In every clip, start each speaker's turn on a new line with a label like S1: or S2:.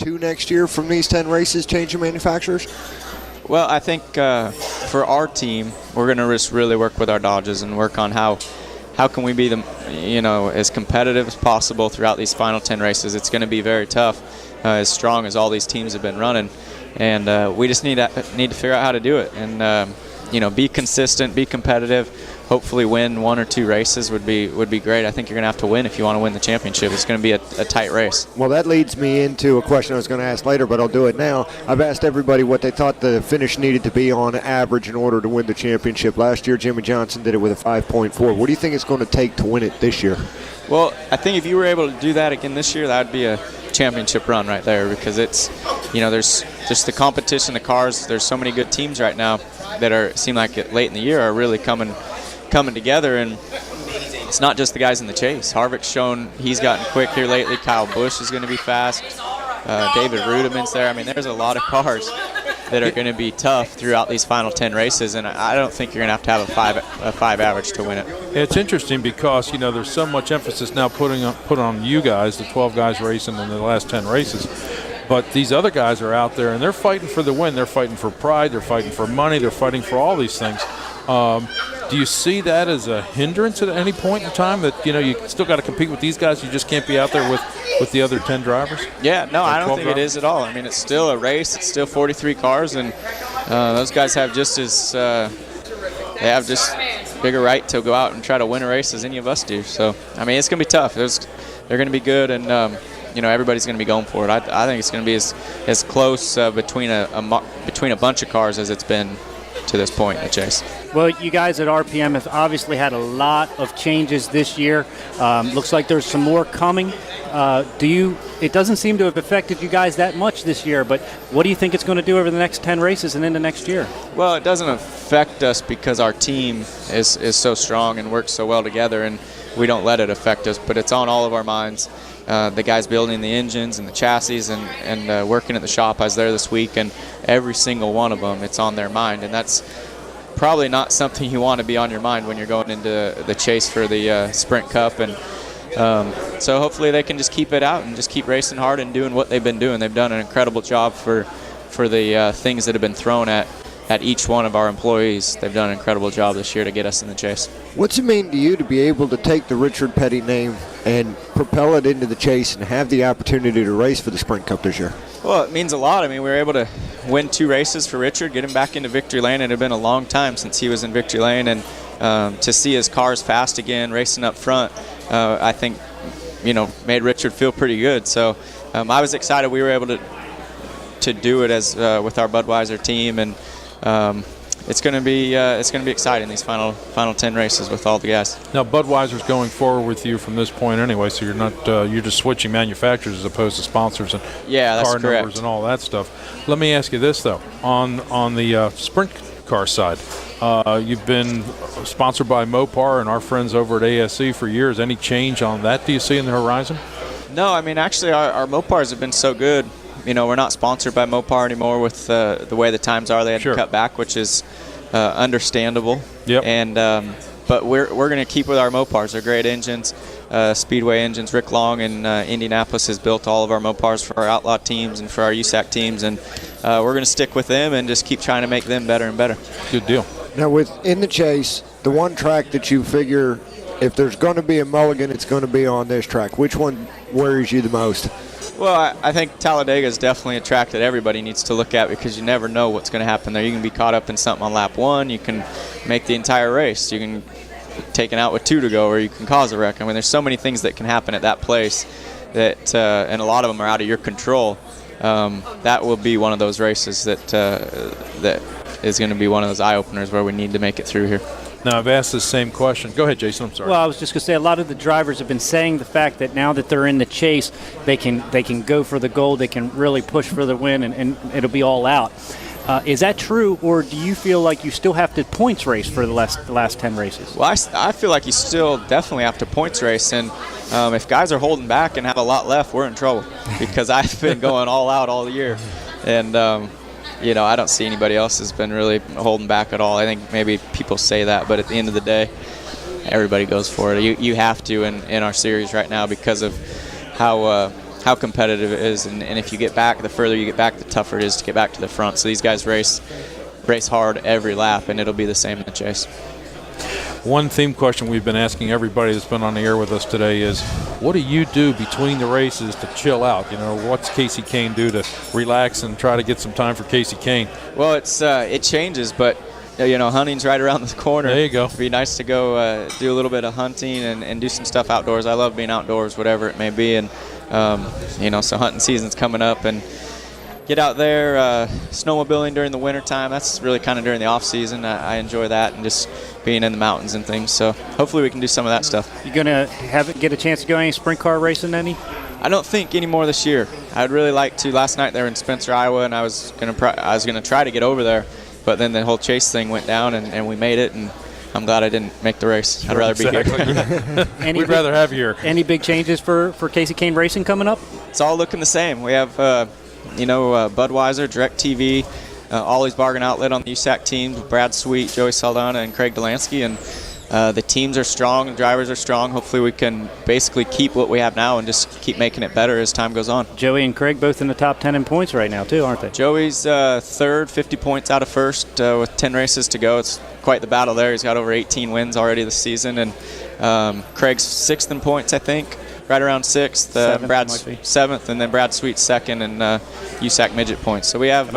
S1: 2 next year from these 10 races, changing manufacturers?
S2: Well, I think for our team, we're going to just really work with our Dodges and work on how can we be as competitive as possible throughout these final 10 races. It's going to be very tough, as strong as all these teams have been running, and we just need to figure out how to do it and be consistent, be competitive. Hopefully win 1 or 2 races would be great. I think you're going to have to win if you want to win the championship. It's going to be a tight race.
S1: Well, that leads me into a question I was going to ask later, but I'll do it now. I've asked everybody what they thought the finish needed to be on average in order to win the championship. Last year, Jimmy Johnson did it with a 5.4. What do you think it's going to take to win it this year?
S2: Well, I think if you were able to do that again this year, that would be a championship run right there, because it's, there's just the competition, the cars. There's so many good teams right now that seem like late in the year are really coming together, and it's not just the guys in the chase. Harvick's shown he's gotten quick here lately. Kyle Busch is going to be fast. David Rudiman's there. I mean, there's a lot of cars that are going to be tough throughout these final 10 races, and I don't think you're going to have a 5 average to win it.
S3: It's interesting because, there's so much emphasis now put on you guys, the 12 guys racing in the last 10 races. But these other guys are out there, and they're fighting for the win. They're fighting for pride. They're fighting for money. They're fighting for all these things. Do you see that as a hindrance at any point in time, that you still got to compete with these guys? You just can't be out there with the other 10 drivers?
S2: Yeah, no, I don't think it is at all. I mean, it's still a race. It's still 43 cars, and those guys have just bigger right to go out and try to win a race as any of us do. So, I mean, it's going to be tough. They're going to be good, and everybody's going to be going for it. I think it's going to be as close between a bunch of cars as it's been to this point in the chase.
S4: Well, you guys at RPM have obviously had a lot of changes this year. Looks like there's some more coming. It doesn't seem to have affected you guys that much this year, but what do you think it's going to do over the next 10 races and into next year?
S2: Well, it doesn't affect us because our team is so strong and works so well together, and we don't let it affect us, but it's on all of our minds. The guys building the engines and the chassis and working at the shop. I was there this week, and every single one of them, it's on their mind, and that's probably not something you want to be on your mind when you're going into the chase for the Sprint Cup. And so hopefully they can just keep it out and just keep racing hard and doing what they've been doing. They've done an incredible job for the things that have been thrown at each one of our employees. They've done an incredible job this year to get us in the chase.
S1: What's it mean to you to be able to take the Richard Petty name and propel it into the chase and have the opportunity to race for the Sprint Cup this year?
S2: Well, it means a lot. I mean, we were able to win 2 races for Richard, get him back into victory lane. It had been a long time since he was in victory lane, and to see his cars fast again, racing up front, I think, made Richard feel pretty good. So I was excited we were able to do it as with our Budweiser team, and it's going to be exciting, these final 10 races with all the guys.
S3: Now, Budweiser's going forward with you from this point anyway, so you're not you're just switching manufacturers as opposed to sponsors and car numbers and all that stuff. Let me ask you this though: on the sprint car side, you've been sponsored by Mopar and our friends over at ASC for years. Any change on that do you see in the horizon?
S2: No, I mean, actually our Mopars have been so good. We're not sponsored by Mopar anymore with the way the times are. They had to cut back, which is understandable.
S3: Yep.
S2: And but we're going to keep with our Mopars. They're great engines, Speedway engines. Rick Long in Indianapolis has built all of our Mopars for our Outlaw teams and for our USAC teams, and we're going to stick with them and just keep trying to make them better and better.
S3: Good deal.
S1: Now, in the chase, the one track that you figure if there's going to be a mulligan, it's going to be on this track. Which one worries you the most?
S2: Well, I think Talladega is definitely a track that everybody needs to look at because you never know what's going to happen there. You can be caught up in something on lap 1. You can make the entire race. You can taken out with 2 to go, or you can cause a wreck. I mean, there's so many things that can happen at that place that, and a lot of them are out of your control. That will be one of those races that is going to be one of those eye openers where we need to make it through here.
S3: Now, I've asked the same question. Go ahead, Jason. I'm sorry.
S4: Well, I was just going to say a lot of the drivers have been saying the fact that now that they're in the chase, they can go for the gold. They can really push for the win, and it'll be all out. Is that true, or do you feel like you still have to points race for the last 10 races?
S2: Well, I feel like you still definitely have to points race, and if guys are holding back and have a lot left, we're in trouble because I've been going all out all year, and I don't see anybody else has been really holding back at all. I think maybe people say that, but at the end of the day, everybody goes for it. You have to in our series right now because of how how competitive it is. And if you get back, the further you get back, the tougher it is to get back to the front. So these guys race hard every lap, and it'll be the same in the chase.
S3: One theme question we've been asking everybody that's been on the air with us today is, what do you do between the races to chill out? You know, what's Kasey Kahne do to relax and try to get some time for Kasey Kahne?
S2: Well, it changes, but hunting's right around the corner.
S3: There you go.
S2: It'd be nice to go do a little bit of hunting and do some stuff outdoors. I love being outdoors, whatever it may be, and so hunting season's coming up, and get out there snowmobiling during the wintertime. That's really kind of during the off season. I enjoy that, and just being in the mountains and things. So hopefully we can do some of that stuff.
S4: You gonna get a chance to go any sprint car racing any?
S2: I don't think any more this year. I'd really like to. Last night they were in Spencer, Iowa, and I was gonna try to get over there, but then the whole chase thing went down, and we made it, and I'm glad I didn't make the race. I'd rather be here.
S3: We'd rather have you here.
S4: Any big changes for Kasey Kahne Racing coming up?
S2: It's all looking the same. We have Budweiser, DirecTV, Ollie's Bargain Outlet on the USAC team, Brad Sweet, Joey Saldana, and Craig Delansky, and the teams are strong, the drivers are strong. Hopefully we can basically keep what we have now and just keep making it better as time goes on.
S4: Joey and Craig both in the top 10 in points right now too, aren't they?
S2: Joey's third, 50 points out of first with 10 races to go. It's quite the battle there. He's got over 18 wins already this season, and Craig's sixth in points, I think. Right around sixth, Brad's seventh, and then Brad Sweet's second, and USAC midget points. So we have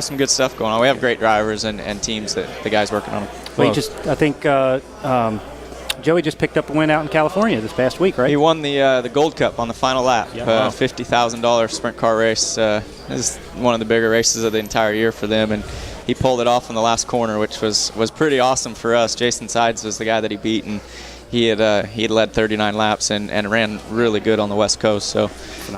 S2: some good stuff going on. We have great drivers and teams that the guys working on them.
S4: Well, I think Joey just picked up a win out in California this past week, right?
S2: He won the Gold Cup on the final lap.
S4: Yeah, wow.
S2: $50,000 sprint car race. This is one of the bigger races of the entire year for them, and he pulled it off in the last corner, which was pretty awesome for us. Jason Sides was the guy that he beat, and he had led 39 laps and ran really good on the West Coast. So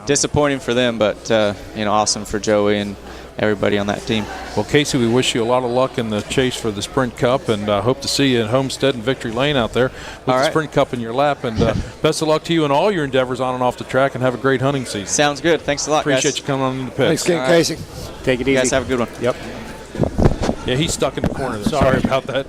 S2: disappointing for them, but awesome for Joey and everybody on that team.
S3: Well, Kasey, we wish you a lot of luck in the chase for the Sprint Cup, and hope to see you at Homestead and Victory Lane out there with the Sprint Cup in your lap. And best of luck to you in all your endeavors on and off the track, and have a great hunting season.
S2: Sounds good. Thanks a lot,
S3: Appreciate
S2: guys.
S3: you coming on in the pits.
S1: Thanks, Kasey.
S4: Take it easy.
S2: You guys have a good one.
S3: Yep. Yeah, he's stuck in the corner there. Sorry about that.